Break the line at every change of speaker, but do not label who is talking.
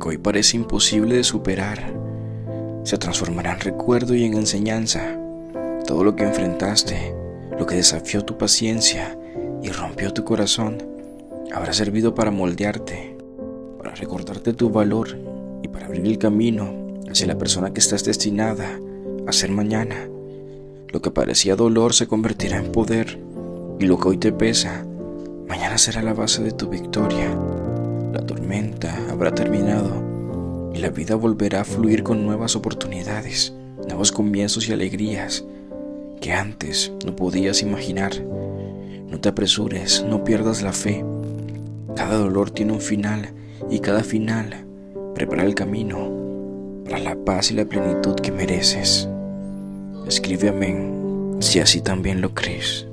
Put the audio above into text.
que hoy parece imposible de superar se transformará en recuerdo y en enseñanza. Todo lo que enfrentaste, lo que desafió tu paciencia y rompió tu corazón, habrá servido para moldearte, para recordarte tu valor y para abrir el camino hacia la persona que estás destinada a ser mañana. Lo que parecía dolor se convertirá en poder, y lo que hoy te pesa, mañana será la base de tu victoria. La tormenta habrá terminado y la vida volverá a fluir con nuevas oportunidades, nuevos comienzos y alegrías que antes no podías imaginar. No te apresures, no pierdas la fe. Cada dolor tiene un final, y cada final prepara el camino para la paz y la plenitud que mereces. Escribe amén si así también lo crees.